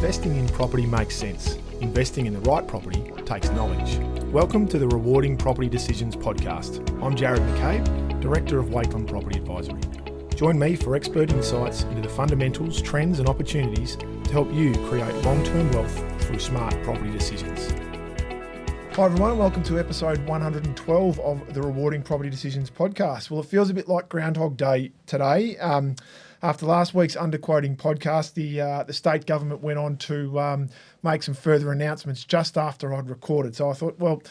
investing in property makes sense. Investing in the right property takes knowledge. Welcome to the Rewarding Property Decisions podcast. I'm Jarrod McCabe, Director of Wakeland Property Advisory. Join me for expert insights into the fundamentals, trends and opportunities to help you create long-term wealth through smart property decisions. Hi everyone, and welcome to episode 112 of the Rewarding Property Decisions podcast. Well, it feels a bit like Groundhog Day today. After last week's Underquoting podcast, the state government went on to make some further announcements just after I'd recorded. So I thought, well,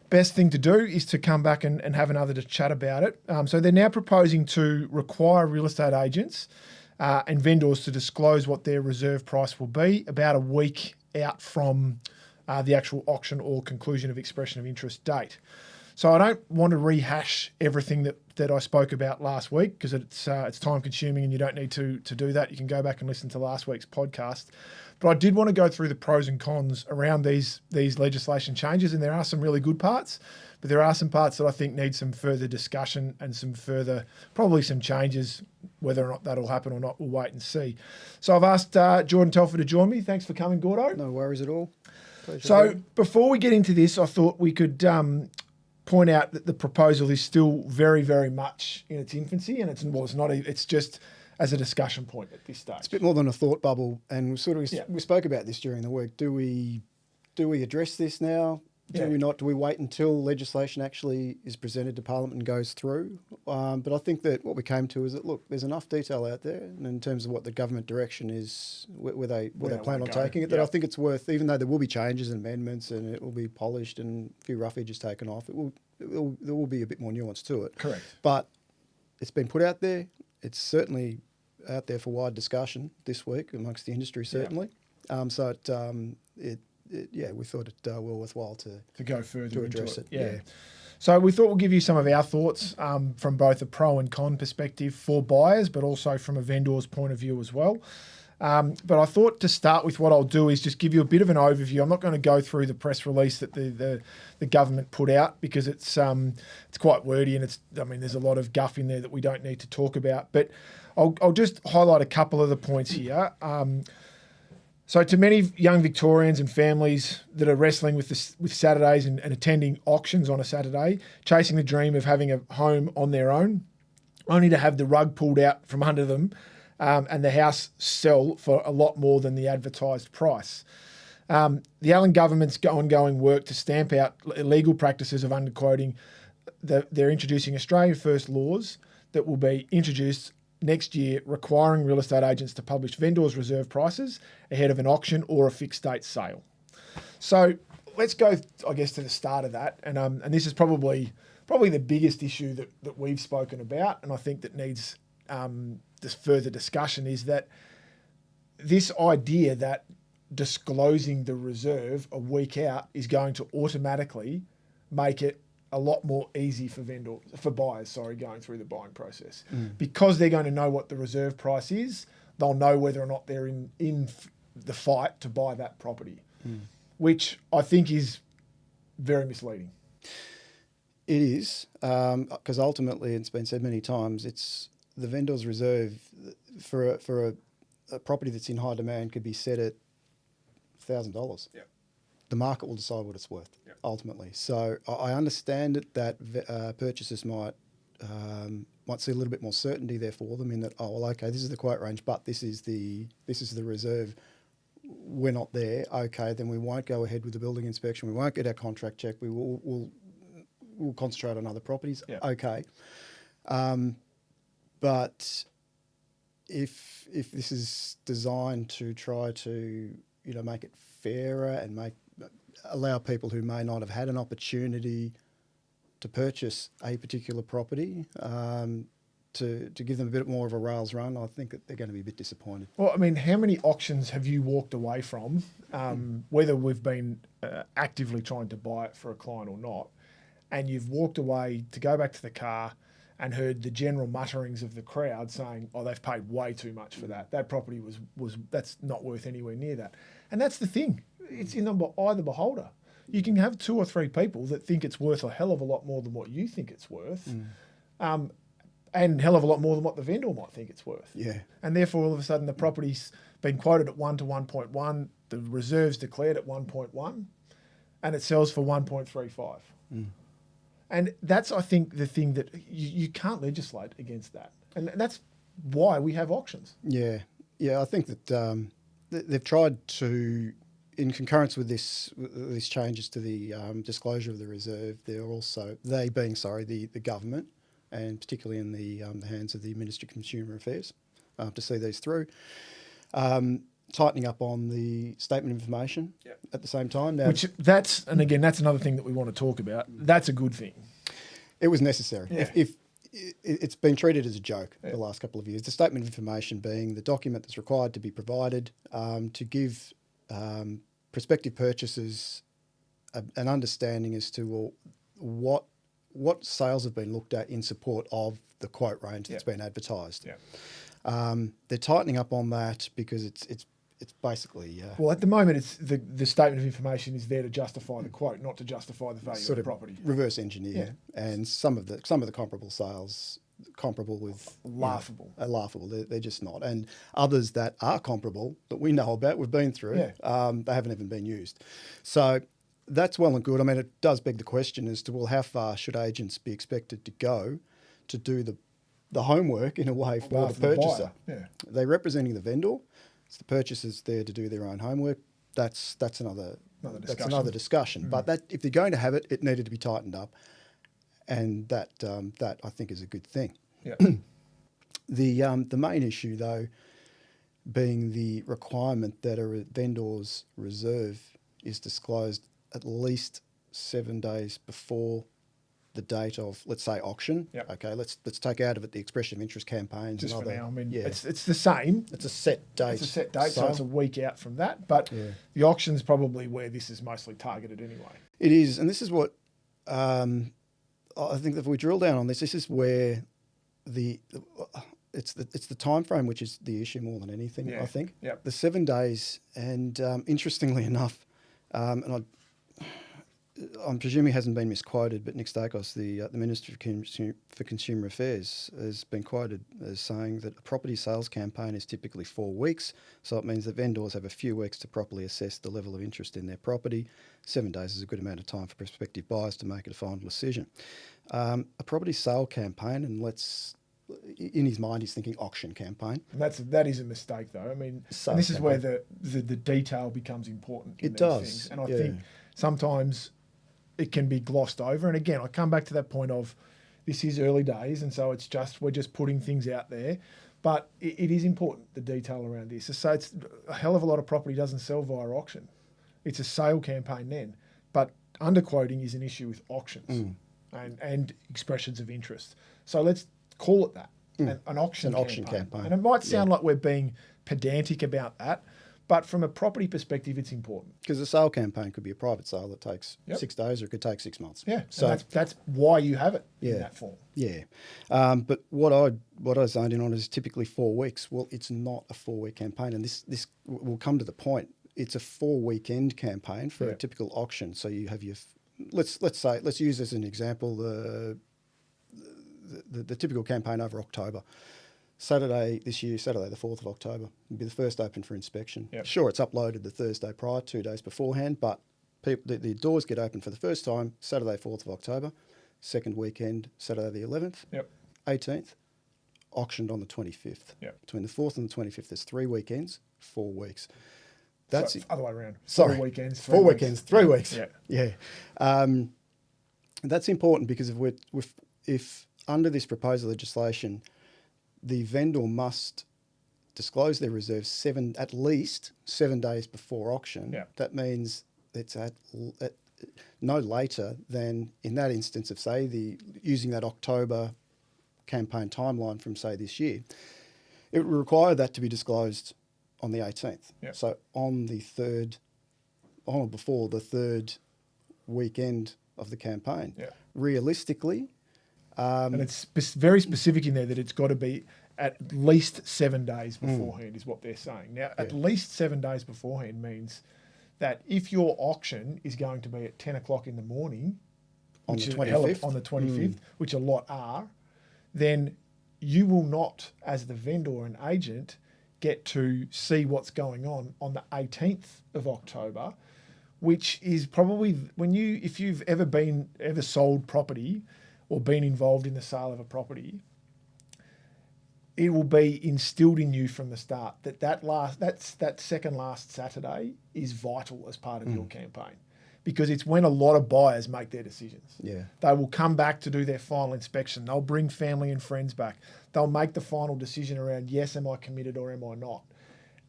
best thing to do is to come back and have another to chat about it. So they're now proposing to require real estate agents and vendors to disclose what their reserve price will be about a week out from the actual auction or conclusion of expression of interest date. So I don't want to rehash everything that I spoke about last week because it's time consuming and you don't need to do that. You can go back and listen to last week's podcast. But I did want to go through the pros and cons around these legislation changes, and there are some really good parts, but there are some parts that I think need some further discussion and probably some changes. Whether or not that'll happen or not, we'll wait and see. So I've asked Jordan Telfer to join me. Thanks for coming, Gordo. No worries at all. Pleasure. So before we get into this, I thought we could point out that the proposal is still very, very much in its infancy, and it's just as a discussion point at this stage. It's a bit more than a thought bubble, and we spoke about this during the week. Do we address this now? Do we not? Do we wait until legislation actually is presented to Parliament and goes through? But I think that what we came to is that, look, there's enough detail out there and in terms of what the government direction is, where they plan on taking it, that I think it's worth, even though there will be changes and amendments and it will be polished and a few rough edges taken off, there will be a bit more nuance to it. Correct. But it's been put out there. It's certainly out there for wide discussion this week amongst the industry, certainly. We thought it well worthwhile to go further to address into it. Yeah. So we thought we'll give you some of our thoughts from both a pro and con perspective for buyers, but also from a vendor's point of view as well. But I thought to start with, what I'll do is just give you a bit of an overview. I'm not going to go through the press release that the government put out because it's quite wordy and there's a lot of guff in there that we don't need to talk about. But I'll just highlight a couple of the points here. So to many young Victorians and families that are wrestling with Saturdays and attending auctions on a Saturday, chasing the dream of having a home on their own, only to have the rug pulled out from under them and the house sell for a lot more than the advertised price. The Allen government's ongoing work to stamp out illegal practices of underquoting, they're introducing Australia First laws that will be introduced next year, requiring real estate agents to publish vendors' reserve prices ahead of an auction or a fixed date sale. So let's go, I guess, to the start of that. And this is probably the biggest issue that we've spoken about, and I think that needs this further discussion, is that this idea that disclosing the reserve a week out is going to automatically make it a lot more easy for buyers going through the buying process. Because they're going to know what the reserve price is, they'll know whether or not they're in the fight to buy that property, which I think is very misleading. It is, because ultimately, it's been said many times, it's the vendor's reserve for a property that's in high demand could be set at $1,000. Yeah. The market will decide what it's worth, ultimately. So I understand that purchasers might see a little bit more certainty there for them in that, this is the quote range, but this is the reserve. We're not there. Okay, then we won't go ahead with the building inspection. We won't get our contract check. We'll concentrate on other properties. Yeah. Okay, but if this is designed to try to make it fairer and allow people who may not have had an opportunity to purchase a particular property to give them a bit more of a rails run, I think that they're going to be a bit disappointed. Well, how many auctions have you walked away from, whether we've been actively trying to buy it for a client or not, and you've walked away to go back to the car and heard the general mutterings of the crowd saying, they've paid way too much for that. That property that's not worth anywhere near that. And that's the thing. It's in the eye of the beholder. You can have 2 or 3 people that think it's worth a hell of a lot more than what you think it's worth. and hell of a lot more than what the vendor might think it's worth. Yeah. And therefore, all of a sudden, the property's been quoted at 1 to 1.1, the reserve's declared at 1.1, and it sells for 1.35. And that's, I think, the thing that you can't legislate against that. And that's why we have auctions. Yeah. Yeah, I think that they've tried to, in concurrence with these changes to the disclosure of the reserve, the government, and particularly in the hands of the Ministry of Consumer Affairs, to see these through. Tightening up on the statement of information at the same time. Now, that's another thing that we want to talk about. That's a good thing. It was necessary. Yeah. If it's been treated as a joke the last couple of years. The statement of information being the document that's required to be provided to give prospective purchasers an understanding as to what sales have been looked at in support of the quote range that's been advertised. Yeah. They're tightening up on that because it's basically well, at the moment, it's the statement of information is there to justify the quote, not to justify the value of the property. Reverse engineer, and some of the comparable sales comparable with laughable. Are laughable. They're just not, and others that are comparable that we know about, we've been through. They haven't even been used, so that's well and good. I mean, it does beg the question as to how far should agents be expected to go to do the homework in a way for the purchaser? Are they representing the vendor? It's the purchasers there to do their own homework. That's another discussion. But that if they're going to have it, it needed to be tightened up, and that I think is a good thing. Yeah. The main issue though, being the requirement that a vendor's reserve is disclosed at least 7 days before the date of, let's say, auction. Yep. Okay, let's take out of it the expression of interest campaigns. Just and for other, now, I mean, yeah. it's the same. It's a set date. It's a set date, so it's a week out from that. But the auction's probably where this is mostly targeted anyway. It is, and this is what I think that if we drill down on this is where it's the time frame which is the issue more than anything. I think the 7 days, and interestingly enough, and I'm presuming he hasn't been misquoted, but Nick Stakos, the Minister for Consumer Affairs, has been quoted as saying that a property sales campaign is typically 4 weeks, so it means that vendors have a few weeks to properly assess the level of interest in their property. 7 days is a good amount of time for prospective buyers to make a final decision. A property sale campaign, and in his mind he's thinking auction campaign. And that is a mistake though. I mean, and this is where the detail becomes important in these things. And I think sometimes it can be glossed over. And again, I come back to that point of this is early days, and so we're just putting things out there. But it is important, the detail around this. So it's a hell of a lot of property doesn't sell via auction. It's a sale campaign then. But underquoting is an issue with auctions and expressions of interest. So let's call it that, an auction campaign. And it might sound like we're being pedantic about that, but from a property perspective, it's important. Because a sale campaign could be a private sale that takes 6 days, or it could take 6 months. Yeah, so that's why you have it in that form. Yeah, but what I zoned in on is typically 4 weeks. Well, it's not a 4-week campaign, and this will come to the point. It's a 4-weekend campaign for a typical auction. So you have your let's use as an example the typical campaign over October. Saturday the 4th of October, will be the first open for inspection. Yep. Sure, it's uploaded the Thursday prior, 2 days beforehand, but the doors get open for the first time Saturday 4th of October, second weekend Saturday the 11th, 18th, auctioned on the 25th. Yep. Between the 4th and the 25th, there's 3 weekends, 4 weeks. That's the other way around. Sorry. 4 weekends, 4 weekends, 3 weeks. Yeah. That's important because if under this proposed legislation, the vendor must disclose their reserves at least 7 days before auction. Yeah. That means it's at no later than, in that instance of, say, using that October campaign timeline from, say, this year, it would require that to be disclosed on the 18th. Yeah. So on or before the third weekend of the campaign. Yeah. Realistically, and it's very specific in there that it's got to be at least 7 days beforehand is what they're saying. Now, at least 7 days beforehand means that if your auction is going to be at 10 o'clock in the morning, on the 25th, which a lot are, then you will not, as the vendor and agent, get to see what's going on the 18th of October, which is probably if you've ever sold property or been involved in the sale of a property, it will be instilled in you from the start that second last Saturday is vital as part of your campaign, because it's when a lot of buyers make their decisions. Yeah. They will come back to do their final inspection. They'll bring family and friends back. They'll make the final decision around, yes, am I committed or am I not?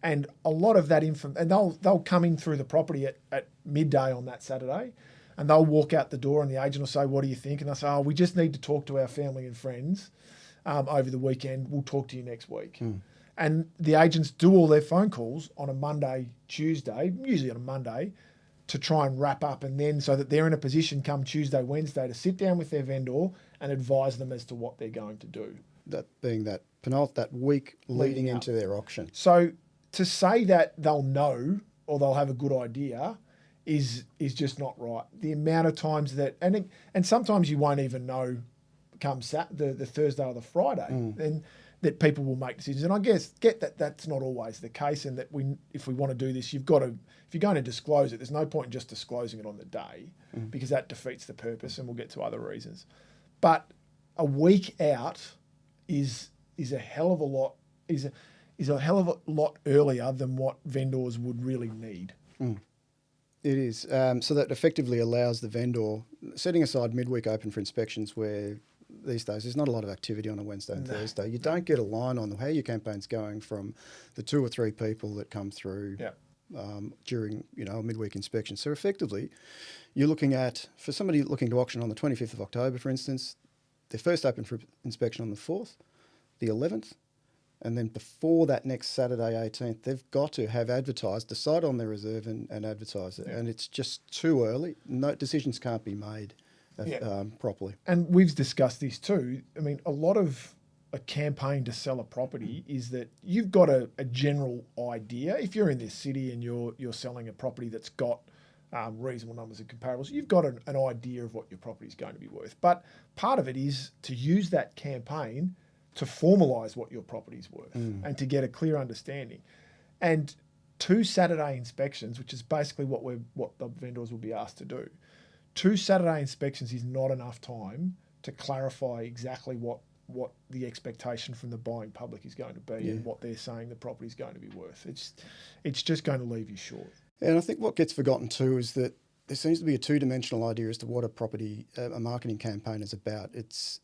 And a lot of that and they'll come in through the property at midday on that Saturday, and they'll walk out the door and the agent will say, what do you think? And they'll say, oh, we just need to talk to our family and friends over the weekend. We'll talk to you next week. And the agents do all their phone calls on a Monday, Tuesday, usually on a Monday, to try and wrap up, and then so that they're in a position come Tuesday, Wednesday to sit down with their vendor and advise them as to what they're going to do. That being that week leading into their auction. So to say that they'll know or they'll have a good idea is just not right. The amount of times that, and sometimes you won't even know come the Thursday or the Friday, and that people will make decisions. And I get that that's not always the case, and that if we want to do this, you've got to, if you're going to disclose it, there's no point in just disclosing it on the day, because that defeats the purpose, and we'll get to other reasons. But a week out is a hell of a lot earlier than what vendors would really need. It is. So that effectively allows the vendor, setting aside midweek open for inspections, where these days there's not a lot of activity on a Wednesday and Thursday. You don't get a line on how your campaign's going from the 2 or 3 people that come through during a midweek inspection. So effectively, you're looking at, for somebody looking to auction on the 25th of October, for instance, their first open for inspection on the 4th, the 11th, and then before that next Saturday, 18th, they've got to have advertised, decide on their reserve and advertise it. And it's just too early. No decisions can't be made properly. And we've discussed this too. I mean, a lot of a campaign to sell a property is that you've got a general idea. If you're in this city and you're selling a property that's got reasonable numbers of comparables, you've got an idea of what your property is going to be worth. But part of it is to use that campaign to formalise what your property's worth and to get a clear understanding. And 2 Saturday inspections, which is basically what the vendors will be asked to do. 2 Saturday inspections is not enough time to clarify exactly what the expectation from the buying public is going to be and what they're saying the property is going to be worth. It's just going to leave you short. And I think what gets forgotten too is that there seems to be a 2-dimensional idea as to what a marketing campaign is about. It's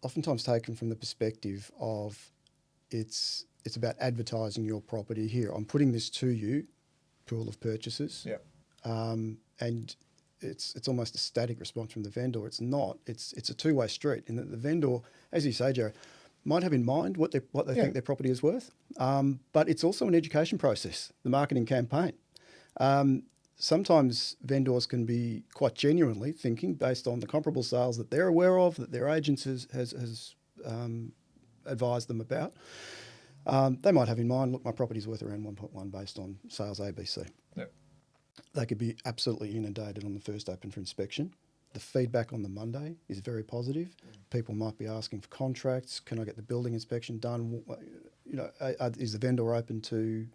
oftentimes taken from the perspective of it's about advertising your property. Here, I'm putting this to you, pool of purchasers. Yeah. And it's almost a static response from the vendor. It's not. It's a two-way street in that the vendor, as you say, Jarrod, might have in mind what they think their property is worth, but it's also an education process, the marketing campaign. Sometimes vendors can be quite genuinely thinking, based on the comparable sales that they're aware of, that their agents has advised them about, they might have in mind, look, my property's worth around 1.1 based on sales ABC. Yep. They could be absolutely inundated on the first open for inspection. The feedback on the Monday is very positive. People might be asking for contracts. Can I get the building inspection done? Is the vendor open to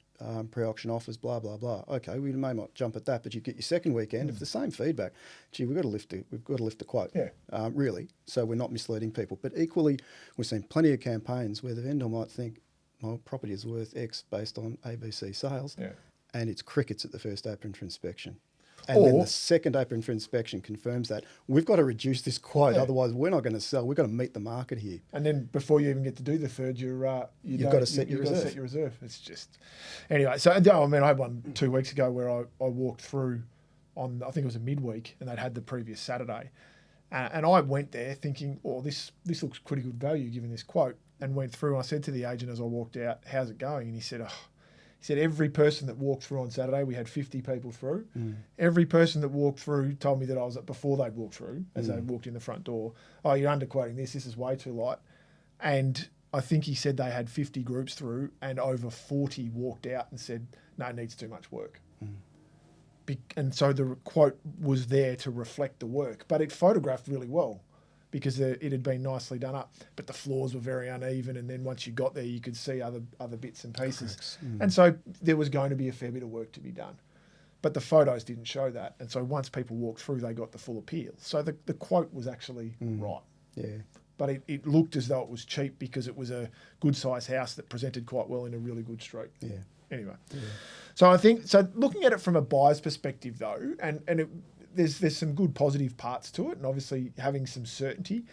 pre-auction offers? Blah blah blah. Okay, we may not jump at that, but you get your second weekend. If the same feedback, gee, we've got to lift the quote. Really. So we're not misleading people. But equally, we've seen plenty of campaigns where the vendor might think, my property is worth X based on ABC sales, and it's crickets at the first open for inspection. And then the second open for inspection confirms that we've got to reduce this quote, otherwise we're not going to sell. We've got to meet the market here. And then before you even get to do the third, you've got to set your reserve. It's just anyway. So I had one 2 weeks ago where I walked through on, I think it was a midweek, and they'd had the previous Saturday, and I went there thinking, oh, this looks pretty good value given this quote, and went through. And I said to the agent as I walked out, "How's it going?" And he said, He said every person that walked through on Saturday, we had 50 people through. Every person that walked through told me that I was before they'd walked through, as they walked in the front door. Oh, you're underquoting this. This is way too light. And I think he said they had 50 groups through, and over 40 walked out and said, no, it needs too much work. And so the quote was there to reflect the work, but it photographed really well. because it had been nicely done up, but the floors were very uneven, and then once you got there, you could see other bits and pieces. And so there was going to be a fair bit of work to be done. But the photos didn't show that. And so once people walked through, they got the full appeal. So the quote was actually right. Yeah. But it looked as though it was cheap because it was a good-sized house that presented quite well in a really good street. Yeah. Anyway. Yeah. So I think, looking at it from a buyer's perspective, though, there's some good positive parts to it, and obviously having some certainty.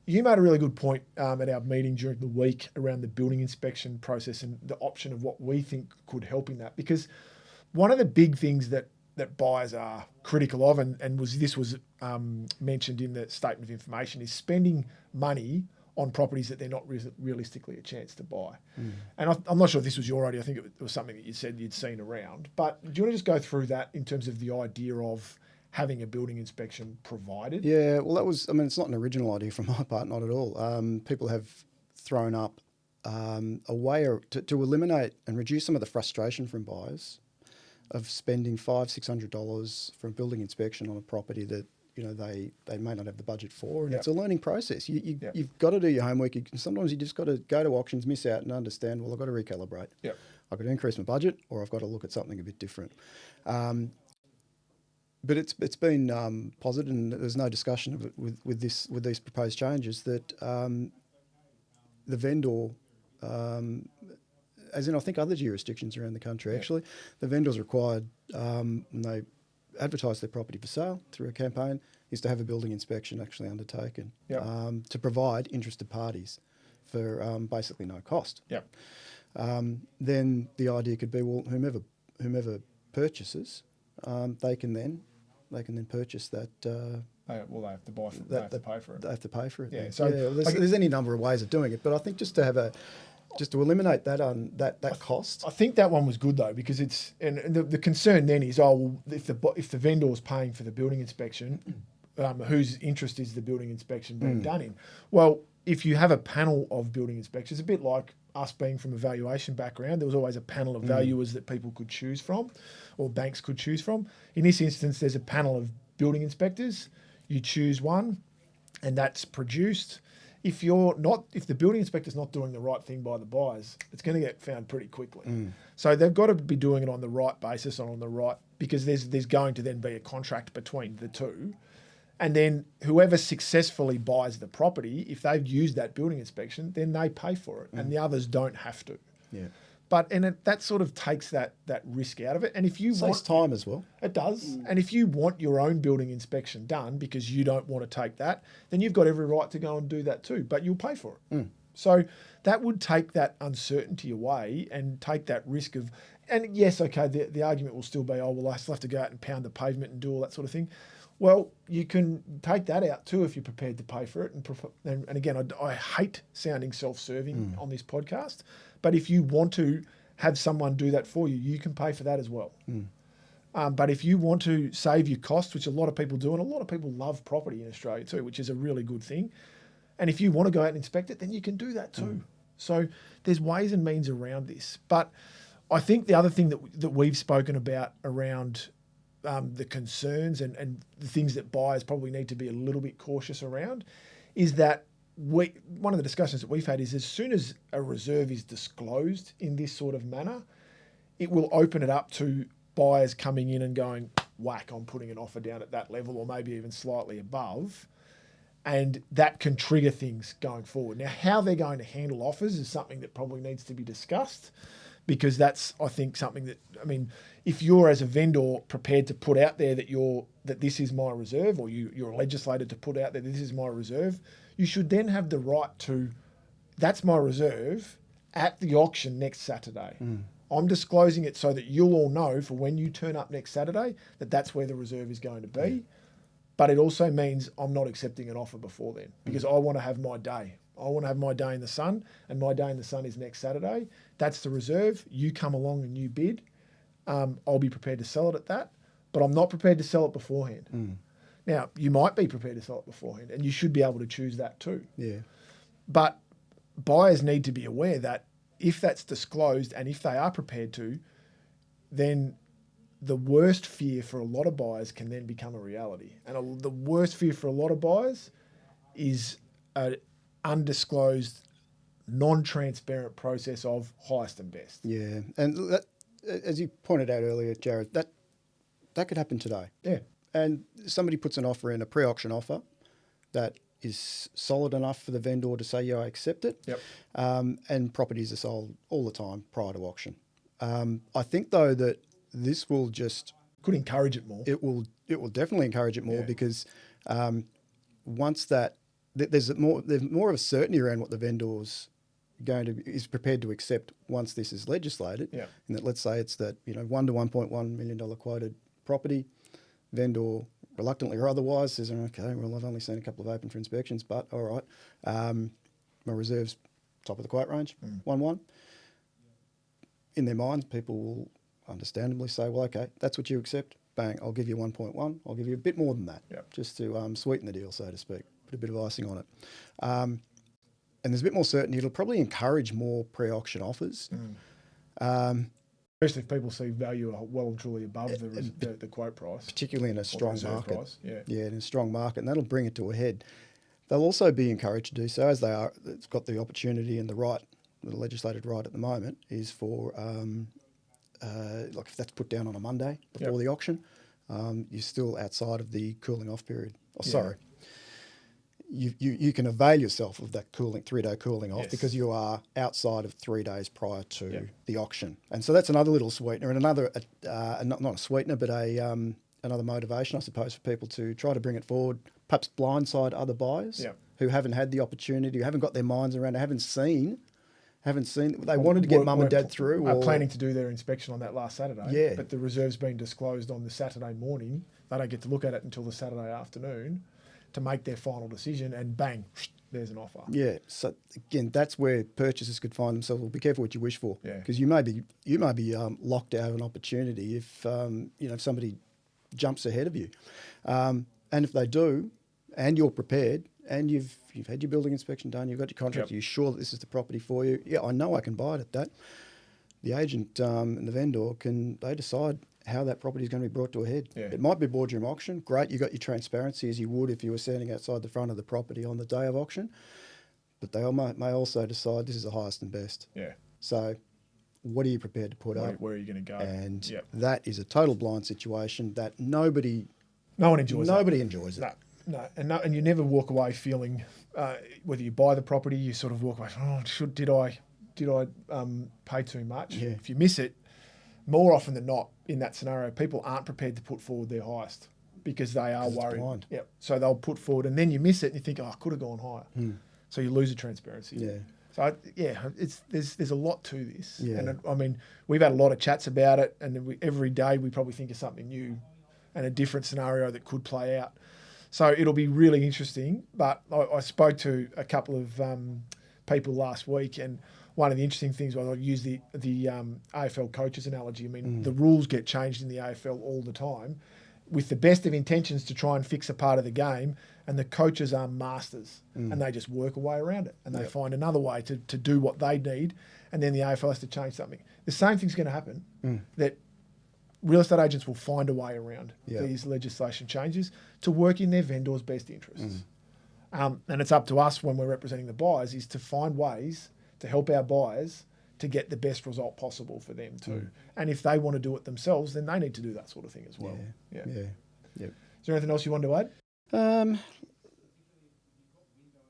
You made a really good point at our meeting during the week around the building inspection process and the option of what we think could help in that. Because one of the big things that buyers are critical of, and this was mentioned in the statement of information, is spending money on properties that they're not realistically a chance to buy. And I'm not sure if this was your idea. I think it was something that you said you'd seen around. But do you want to just go through that in terms of the idea of having a building inspection provided? Yeah, well, it's not an original idea from my part, not at all. People have thrown up a way to eliminate and reduce some of the frustration from buyers of spending $500-$600 for a building inspection on a property that they may not have the budget for, and it's a learning process. You've got to do your homework. Sometimes you just got to go to auctions, miss out, and understand. Well, I've got to recalibrate. Yep. I've got to increase my budget, or I've got to look at something a bit different. But it's been positive, and there's no discussion of it with these proposed changes that the vendor. As in, I think other jurisdictions around the country, actually, the vendor's required, when they advertise their property for sale through a campaign, is to have a building inspection actually undertaken to provide interested parties for basically no cost. Yep. Then the idea could be, well, whomever purchases, they can then purchase that. They have to buy for it. They have to pay for it. They have to pay for it. Yeah. So there's any number of ways of doing it, but I think just to eliminate that cost. I think that one was good though, because the concern then is, if the vendor's paying for the building inspection, whose interest is the building inspection being done in? Well, if you have a panel of building inspectors, a bit like us being from a valuation background, there was always a panel of valuers that people could choose from, or banks could choose from. In this instance, there's a panel of building inspectors. You choose one, and that's produced. If the building inspector's not doing the right thing by the buyers, it's going to get found pretty quickly. So they've got to be doing it on the right basis and on the right, because there's going to then be a contract between the two. And then whoever successfully buys the property, if they've used that building inspection, then they pay for it, and the others don't have to. Yeah. But that sort of takes that risk out of it. And if you saves time as well. It does. And if you want your own building inspection done because you don't want to take that, then you've got every right to go and do that too. But you'll pay for it. So that would take that uncertainty away and take that risk of. And yes, okay, the argument will still be, I still have to go out and pound the pavement and do all that sort of thing. Well, you can take that out too if you're prepared to pay for it. And again, I hate sounding self-serving on this podcast, but if you want to have someone do that for you, you can pay for that as well. But if you want to save your costs, which a lot of people do, and a lot of people love property in Australia too, which is a really good thing, and if you want to go out and inspect it, then you can do that too. So there's ways and means around this. But I think the other thing that we've spoken about around the concerns and the things that buyers probably need to be a little bit cautious around is that one of the discussions that we've had is, as soon as a reserve is disclosed in this sort of manner, it will open it up to buyers coming in and going, whack, I'm putting an offer down at that level, or maybe even slightly above. And that can trigger things going forward. Now, how they're going to handle offers is something that probably needs to be discussed, because that's, I think, something that, if you're as a vendor prepared to put out there that this is my reserve, or you're legislated to put out there that this is my reserve, you should then have the right to, that's my reserve at the auction next Saturday. I'm disclosing it so that you'll all know for when you turn up next Saturday that that's where the reserve is going to be. But it also means I'm not accepting an offer before then, because I want to have my day. I want to have my day in the sun, and my day in the sun is next Saturday. That's the reserve. You come along and you bid. I'll be prepared to sell it at that, but I'm not prepared to sell it beforehand. Now, you might be prepared to sell it beforehand, and you should be able to choose that too. Yeah. But buyers need to be aware that if that's disclosed and if they are prepared to, then the worst fear for a lot of buyers can then become a reality. And the worst fear for a lot of buyers is an undisclosed, non-transparent process of highest and best. Yeah, and that, as you pointed out earlier, Jarrod, that could happen today. Yeah. And somebody puts an offer in, a pre-auction offer, that is solid enough for the vendor to say, yeah, I accept it. Yep. And properties are sold all the time prior to auction. I think, though, that this will just... Could encourage it more. It will definitely encourage it more because once that... There's more of a certainty around what the vendor's is prepared to accept once this is legislated. Yeah. And that, let's say it's that, $1 to $1.1 million quoted property, vendor reluctantly or otherwise says, okay, well, I've only seen a couple of open for inspections, but all right, my reserve's top of the quote range, 1-1. In their minds, people will understandably say, well, okay, that's what you accept. Bang, I'll give you 1.1. I'll give you a bit more than that, just to sweeten the deal, so to speak, put a bit of icing on it. And there's a bit more certainty. It'll probably encourage more pre-auction offers. Especially if people see value well and truly above the quote price. Particularly in a strong market. Price. Yeah, in a strong market. And that'll bring it to a head. They'll also be encouraged to do so, as they are. It's got the opportunity and the right, the legislated right at the moment, is for, like if that's put down on a Monday before the auction, you're still outside of the cooling off period. Oh, sorry. You can avail yourself of that 3-day cooling off because you are outside of 3 days prior to the auction. And so that's another little sweetener and another, not a sweetener, but another motivation, I suppose, for people to try to bring it forward, perhaps blindside other buyers who haven't had the opportunity, who haven't got their minds around it, haven't seen, they wanted to get mum and dad through. Or planning to do their inspection on that last Saturday. Yeah. But the reserve's been disclosed on the Saturday morning. They don't get to look at it until the Saturday afternoon to make their final decision, and bang, there's an offer. Yeah. So again, that's where purchasers could find themselves. Well, be careful what you wish for, because you may be locked out of an opportunity if if somebody jumps ahead of you, and if they do, and you're prepared, and you've had your building inspection done, you've got your contract, you're sure that this is the property for you. Yeah, I know I can buy it at that. The agent and the vendor they decide how that property is going to be brought to a head. Yeah. It might be boardroom auction. Great, you got your transparency as you would if you were standing outside the front of the property on the day of auction. But they may also decide this is the highest and best. Yeah. So what are you prepared to put up? Where are you going to go? And that is a total blind situation that no one enjoys. Nobody enjoys it. No, and you never walk away feeling, whether you buy the property, you sort of walk away, did I pay too much? Yeah. If you miss it, more often than not, in that scenario, people aren't prepared to put forward their highest because they are worried. Yeah. So they'll put forward, and then you miss it, and you think, I could have gone higher. So you lose the transparency. Yeah. So there's a lot to this. Yeah. And I mean, we've had a lot of chats about it, and every day we probably think of something new and a different scenario that could play out. So it'll be really interesting. But I spoke to a couple of people last week, and one of the interesting things was I use the AFL coaches analogy. I mean, the rules get changed in the AFL all the time with the best of intentions to try and fix a part of the game, and the coaches are masters and they just work a way around it, and they find another way to do what they need, and then the AFL has to change something. The same thing's going to happen, that real estate agents will find a way around these legislation changes to work in their vendors' best interests. And it's up to us when we're representing the buyers is to find ways to help our buyers to get the best result possible for them too. And if they want to do it themselves, then they need to do that sort of thing as well. Yeah. Is there anything else you want to add?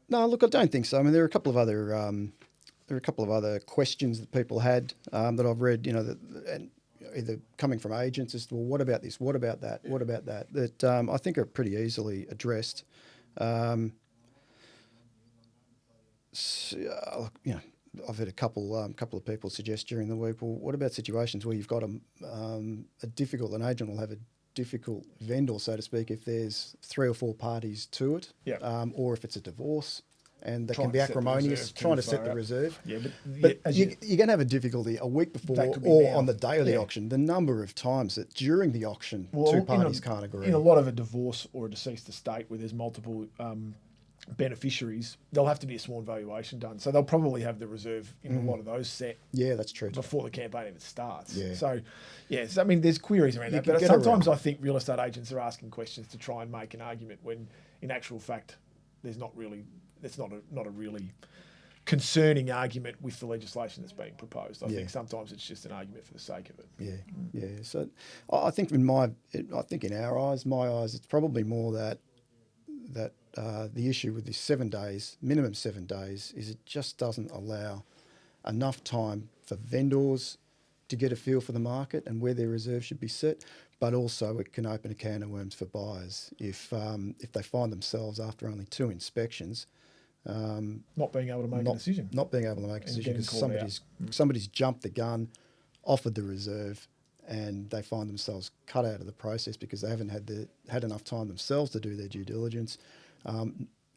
No, look, I don't think so. I mean, there are a couple of other questions that people had that I've read, and either coming from agents as to, well, what about this? What about that? What about that? That I think are pretty easily addressed. I've had a couple of people suggest during the week, well, what about situations where you've got an agent will have a difficult vendor, so to speak, if there's 3 or 4 parties to it, or if it's a divorce, and they can be acrimonious, trying to set the reserve. Yeah, but you're going to have a difficulty a week before or on the day of the auction. The number of times that during the auction, 2 parties can't agree. In a lot of a divorce or a deceased estate where there's multiple beneficiaries, there'll have to be a sworn valuation done. So they'll probably have the reserve in a lot of those set. Yeah, that's true. Before the campaign even starts. Yeah. So, I mean, there's queries around that. But sometimes I think real estate agents are asking questions to try and make an argument when, in actual fact, there's not really, that's not a really concerning argument with the legislation that's being proposed. I think sometimes it's just an argument for the sake of it. Yeah. So I think in our eyes, it's probably more that the issue with this 7 days, minimum 7 days, is it just doesn't allow enough time for vendors to get a feel for the market and where their reserves should be set, but also it can open a can of worms for buyers if they find themselves after only 2 inspections not being able to make a decision. Not being able to make a decision because somebody's jumped the gun, offered the reserve, and they find themselves cut out of the process because they haven't had enough time themselves to do their due diligence,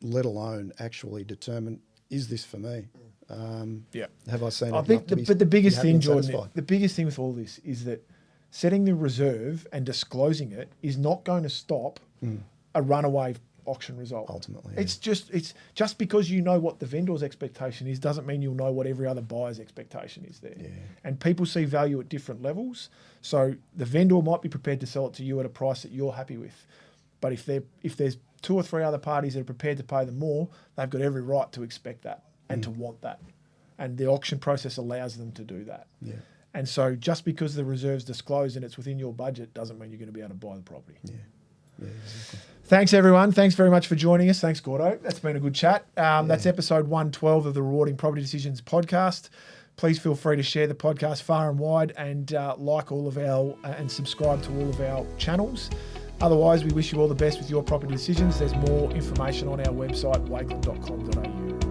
let alone actually determine, is this for me? Have I seen it? I think the biggest thing, Jordan, the biggest thing with all this is that setting the reserve and disclosing it is not going to stop a runaway auction result. Ultimately, it's just because you know what the vendor's expectation is doesn't mean you'll know what every other buyer's expectation is there. Yeah. And people see value at different levels. So the vendor might be prepared to sell it to you at a price that you're happy with, but if there's 2 or 3 other parties that are prepared to pay them more, they've got every right to expect that and to want that. And the auction process allows them to do that. Yeah. And so just because the reserve's disclosed and it's within your budget doesn't mean you're going to be able to buy the property. Yeah, exactly. Thanks, everyone. Thanks very much for joining us. Thanks, Gordo. That's been a good chat. That's episode 112 of the Rewarding Property Decisions podcast. Please feel free to share the podcast far and wide and like all of our and subscribe to all of our channels. Otherwise, we wish you all the best with your property decisions. There's more information on our website, wakeland.com.au.